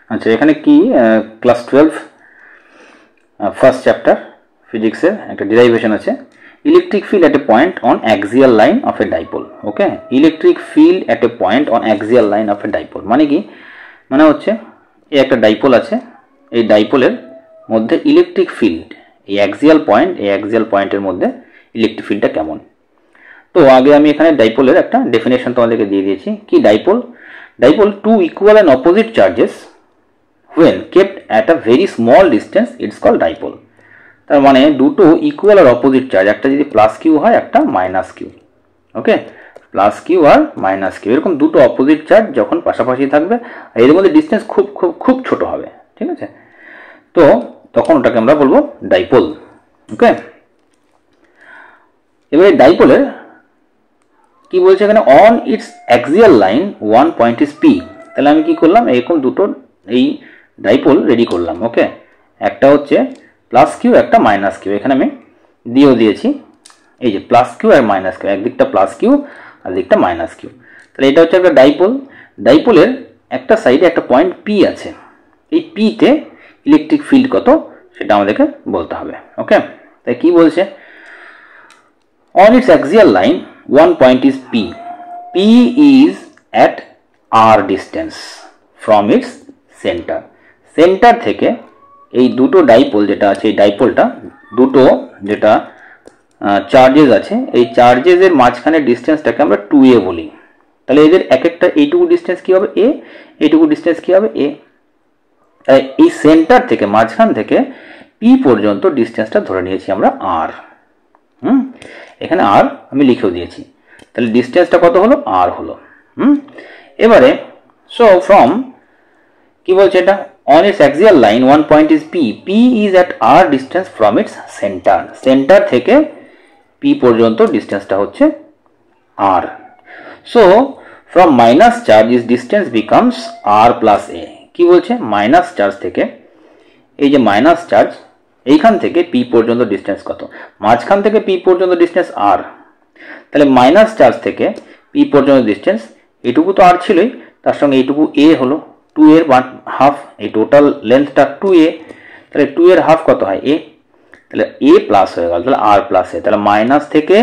আচ্ছা, এখানে কি ক্লাস 12 ফার্স্ট চ্যাপ্টার ফিজিক্সের একটা ডেরিভেশন আছে। Electric field at A point on axial line of A dipole. Okay, electric field at A point on axial line of A dipole মানে কি? মানে হচ্ছে এই একটা ডাইপোল আছে, এই ডাইপোলের মধ্যে ইলেকট্রিক ফিল্ড, এই অ্যাক্সিয়াল পয়েন্টের মধ্যে ইলেকট্রিক ফিল্ডটা কেমন। তো আগে আমি এখানে ডাইপোলের একটা ডেফিনেশন তোমাদেরকে দিয়ে দিয়েছি। কি dipole? Dipole two equal and opposite charges when kept at a very small distance it's called dipole। তার মানে দুটো ইকুয়াল আর অপোজিট চার্জ, একটা যদি প্লাস কিউ হয় একটা মাইনাস কিউ। ওকে, plus Q R minus Q এরকম দুটো অপোজিট চার্জ যখন পাশাপাশি থাকবে আর এর মধ্যে ডিস্টেন্স খুব খুব খুব ছোট হবে, ঠিক আছে, তো তখন ওটাকে আমরা বলবো ডাইপোল। ওকে, এবারে ডাইপোলের কি বলছে এখানে, on its axial line one point is P. তাহলে আমি কি করলাম, এরকম দুটো এই ডাইপোল রেডি করলাম। ওকে, একটা হচ্ছে প্লাস কিউ, একটা মাইনাস কিউ, এখানে আমি দিয়েছি এই যে plus Q R minus Q, একদিকটা plus Q R দিকটা মাইনাস কিউ। তাহলে এটা হচ্ছে একটা ডাইপোল। ডাইপোলের একটা সাইডে একটা পয়েন্ট পি আছে, এই পিতে ইলেকট্রিক ফিল্ড কত সেটা আমাদেরকে বলতে হবে। ওকে, তাই কি বলছে, on its axial line one point is P. P is at R distance from its center. Centre থেকে এই দুটো ডাইপোল যেটা আছে, এই ডাইপোলটা দুটো যেটা চার্জেস আছে, এই চার্জেসের মাঝখানে ডিস্টেন্সটাকে আমরা 2a বলি। তাহলে এদের এক একটা এইটুকু ডিস্টেন্স কি হবে a, এইটুকু ডিস্টেন্স কি হবে a। তাই এই সেন্টার থেকে মাঝখান থেকে P পর্যন্ত ডিস্টেন্সটা ধরে নিয়েছি আমরা r। এখানে আর আমি লিখেও দিয়েছি। তাহলে ডিস্টেন্সটা কত হলো, আর হলো। এবারে সো ফ্রম কি বলছে এটা, on its axial line one point is P, P is at R distance from its centre. Centre থেকে পি পর্যন্ত ডিস্টেন্সটা হচ্ছে R. So from minus charge is distance becomes R plus A. কি বলছে, minus charge থেকে এই যে minus charge, এইখান থেকে পি পর্যন্ত ডিস্টেন্স কত, মাঝখান থেকে পি পর্যন্ত ডিস্টেন্স আর। তাহলে মাইনাস চার্জ থেকে পি পর্যন্ত ডিস্টেন্স এইটুকু তো আর ছিলই, তার সঙ্গে এইটুকু এ হলো, 2 এর হাফ, এই টোটাল লেন্থটা 2a। তাহলে 2 এর হাফ কত হয় a, তাহলে a প্লাস হয়ে গেল, তাহলে আর প্লাস এ। তাহলে মাইনাস থেকে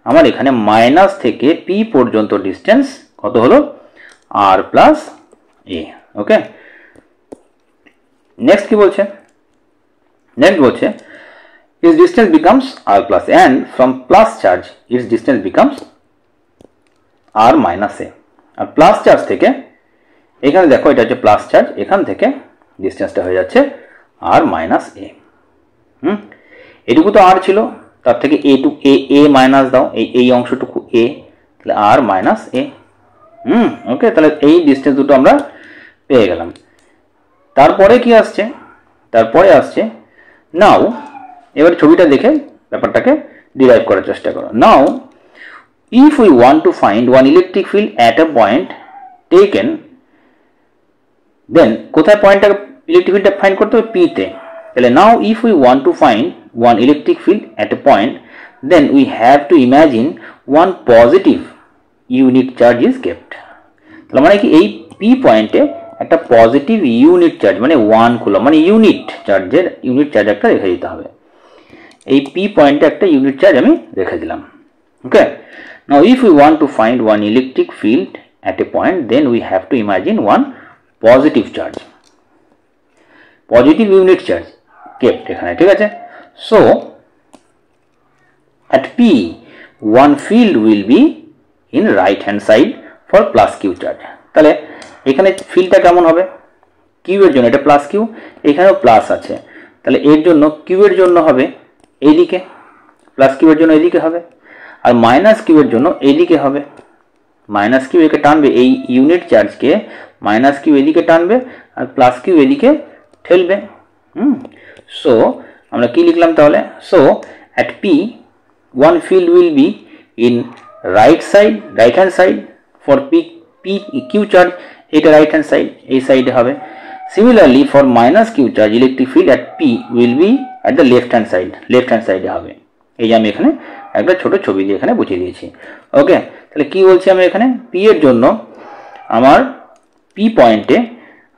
আমার এখানে মাইনাস থেকে পি পর্যন্ত ডিস্টেন্স কত হলো, আর প্লাস এ। ওকে, নেক্সট কি বলছে, নেক্সট বলছে its distance becomes r plus a and from plus charge its distance becomes r minus a। আর প্লাস চার্জ থেকে এখানে দেখো এটা হচ্ছে প্লাস চার্জ, এখান থেকে ডিস্টেন্সটা হয়ে যাচ্ছে r মাইনাস a। এটুকু তো r ছিল, তার থেকে a মাইনাস দাও, এই অংশটুকু a, তাহলে r মাইনাস a। ওকে, তাহলে এই ডিস্টেন্স দুটো আমরা পেয়ে গেলাম। তারপরে কি আসছে, তারপরে আসছে নাও, এবার ছবিটা দেখে ব্যাপারটাকে ডিরাইভ করার চেষ্টা করো। Now if we want to find one electric field at a point taken, then কোথায় পয়েন্টটা ইলেকট্রিক ফিল্ডটা ফাইন্ড করতে হবে, পিতে। তাহলে now if we want to find one electric field at a point then we have to imagine one positive unit charge is kept. তাহলে মানে কি, এই পি পয়েন্টে একটা পজিটিভ ইউনিট চার্জ মানে 1 কুলম্ব, মানে ইউনিট চার্জের ইউনিট চার্জ একটা রেখে দিতে হবে। এই পি পয়েন্টে একটা ইউনিট চার্জ আমি রেখে দিলাম। Okay, now if we want to find one electric field at a point then we have to imagine one positive charge, positive unit charge kept এখানে, ঠিক আছে। So at p one field will be in right hand side for plus q charge। তাহলে এখানে ফিল্ডটা কেমন হবে, Q এর জন্য এটা প্লাস কিউ, এখানেও প্লাস আছে, তাহলে এর জন্য কিউ এর জন্য হবে এইদিকে, প্লাস কিউ এর জন্য এইদিকে হবে, আর মাইনাস কিউ এর জন্য এইদিকে হবে। মাইনাস কিউ একে টানবে, এই ইউনিট চার্জকে মাইনাস কিউ এদিকে টানবে আর প্লাস কিউ এদিকে ঠেলবে। সো আমরা কি লিখলাম তাহলে, so at p one field will be in right hand side for p q charge, এটা রাইট হ্যান্ড সাইড, এই সাইডে হবে। Similarly for minus Q charge electric field at P will be at the left hand সাইডে হবে। এই যে আমি এখানে একটা ছোট ছবি দিয়ে এখানে বুঝিয়ে দিয়েছি। ওকে, তাহলে কি বলছি আমি এখানে, পি এর জন্য আমার পি পয়েন্টে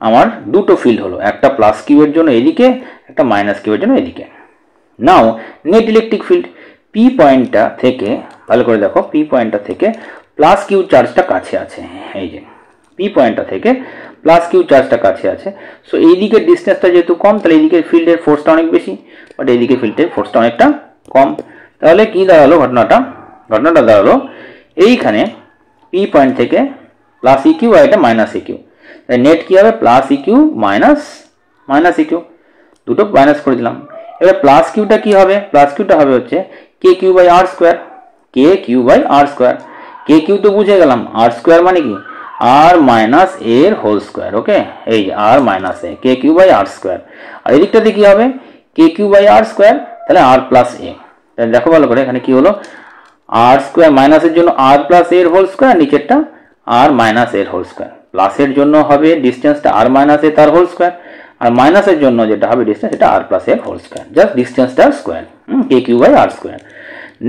আমার দুটো ফিল্ড হলো, একটা প্লাস কিউ এর জন্য এদিকে, একটা মাইনাস কিউ এর জন্য এদিকে। নাও নেট ইলেকট্রিক ফিল্ড পি পয়েন্টটা থেকে, ভালো করে দেখো, পি পয়েন্টটা থেকে প্লাস কিউ চার্জটা কাছে আছে, এই যে পি পয়েন্টটা থেকে প্লাস কিউ চার্জটা কাছে আছে। সো এই দিকের ডিস্টেন্সটা যেহেতু কম, তাহলে এই দিকের ফিল্ডের ফোর্সটা অনেক বেশি, বাট এই দিকের ফিল্ডের ফোর্সটা অনেকটা কম। তাহলে কি দাঁড়ালো ঘটনাটা দাঁড়ালো এইখানে পি পয়েন্ট থেকে প্লাস ই কিউ আর এটা মাইনাস ই কিউ, নেট কি হবে plus E Q minus E Q, দুটো মাইনাস করে দিলাম। এবার প্লাস কিউটা কি হবে, প্লাস কিউটা হবে হচ্ছে K Q by R square, K Q by R square. K Q তো বুঝে গেলাম, আর স্কোয়ার মানে কি আর মাইনাস এর হোল স্কোয়ার। ওকে, এই R minus A, K Q by R square. আর এদিকটাতে কি হবে K Q by R square, তাহলে আর প্লাস এ। তাহলে দেখো ভালো করে এখানে কি হলো, আর স্কোয়ার মাইনাসের জন্য আর প্লাস এর হোল স্কোয়ার, নিচেরটা আর মাইনাস এর হোল স্কোয়ার। প্লাসের জন্য হবে ডিস্টেন্সটা আর মাইনাস এ তার হোল স্কোয়ার, আর মাইনাসের জন্য যেটা হবে ডিস্টেন্স এটা আর প্লাস এর হোল স্কোয়ার, জাস্ট ডিস্টেন্সটা square, K Q by R square.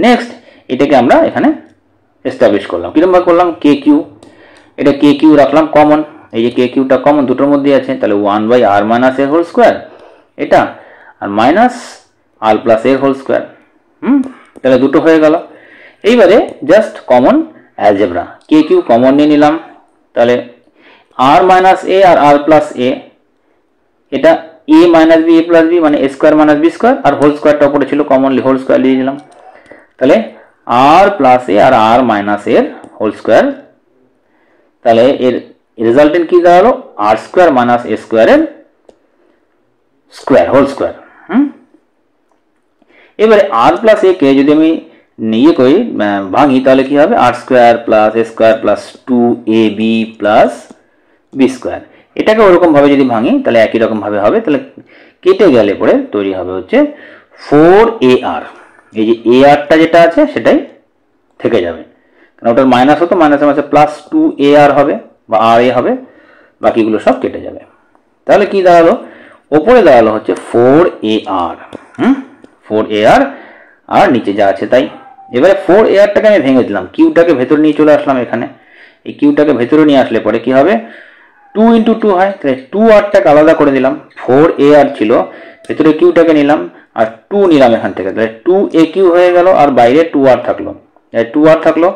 Next এটাকে আমরা এখানে এস্টাবলিশ করলাম, কিরকম ভাবে করলাম, কে কিউ, এটা কে কিউ রাখলাম কমন, এই যে কে কিউটা কমন দুটোর মধ্যে আছে, তাহলে 1 বাই আর মাইনাস এর হোল স্কোয়ার এটা, আর মাইনাস আর প্লাস এর হোল স্কোয়ার। তাহলে দুটো হয়ে গেল। এইবারে জাস্ট কমন অ্যালজেব্রা, কে কিউ কমন নিয়ে নিলাম, তাহলে আর মাইনাস এ আর আর প্লাস এ, এটা এ minus B A plus B মানে এ স্কোয়ার মাইনাস বি স্কোয়ার, আর হোল স্কোয়ারটা উপরে ছিল কমনলি হোল স্কোয়ার দিয়ে দিলাম, তাহলে আর প্লাস এ আর আর মাইনাস এর হোল স্কোয়ার। তাহলে এর রেজাল্টেন্ট কি দাঁড়ালো, আর স্কোয়ার মাইনাস এ স্কোয়ারের স্কোয়ার হোল স্কোয়ার। এবারে আর প্লাস এ কে যদি আমি নিয়ে করি ভাঙি, তাহলে কি হবে R square plus A square plus 2ab plus B square. এটাকে ওরকম ভাবে যদি ভাঙি তাহলে একই রকম ভাবে হবে, তাহলে কেটে গেলে পরে তৈরি হবে হচ্ছে 4ar। এই যে এ আরটা যেটা আছে সেটাই থেকে যাবে, কারণ ওটার মাইনাস হতো, মাইনাসের মাসে প্লাস 2ar হবে বা আর এ হবে, বাকিগুলো সব কেটে যাবে। তাহলে কি দাঁড়ালো, ওপরে দাঁড়ালো হচ্ছে 4ar, 4ar, আর নিচে যা আছে তাই। এবারে 4arটাকে আমি ভেঙে দিলাম, কিউটাকে ভেতর নিয়ে চলে আসলাম এখানে, এই কিউটাকে ভেতরে নিয়ে আসলে পরে কি হবে 2 × 2 হয়, তাহলে 2rটাকে আলাদা করে দিলাম, 4ar ছিল, ভেতরে কিউটাকে নিলাম আর 2 নিলাম এখান থেকে, তাহলে 2aq হয়ে গেল, আর বাইরে 2r থাকলো, 2r থাকলো।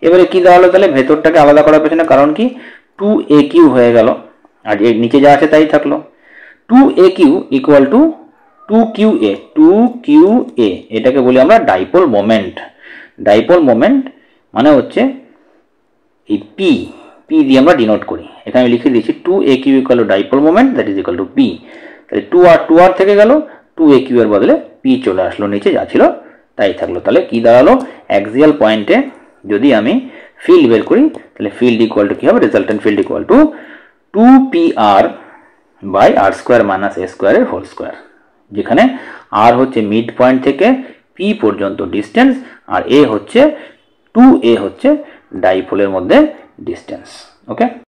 এবারে কি দাঁড়ালো, তাহলে ভেতরটাকে আলাদা করার পেছনে কারণ কি 2aq হয়ে গেল, আর এর নিচে যা আছে তাই থাকলো। 2aq ইকুয়াল টু 2qa, এটাকে বলি আমরা ডাইপোল মোমেন্ট। ডাইপোল মোমেন্ট মানে হচ্ছে এই পি দিয়ে আমরা ডিনোট করি, এখানে আমি লিখে দিয়েছি 2aq equal to dipole moment that is equal to P. তাহলে 2r থেকে গেল, 2aq এর বদলে পি চলে আসলো, নিচে যা ছিল তাই থাকলো। তাহলে কি দাঁড়ালো, অ্যাক্সিয়াল পয়েন্টে যদি আমি ফিল্ড বের করি তাহলে ফিল্ড ইকুয়াল টু কি হবে, resultant field equal to 2pr by R square minus A স্কোয়ারের হোল স্কোয়ার, যেখানে আর হচ্ছে মিড পয়েন্ট থেকে পি পর্যন্ত ডিস্টেন্স, আর এ হচ্ছে 2a হচ্ছে ডাইপোলের মধ্যে ডিস্টেন্স। ওকে।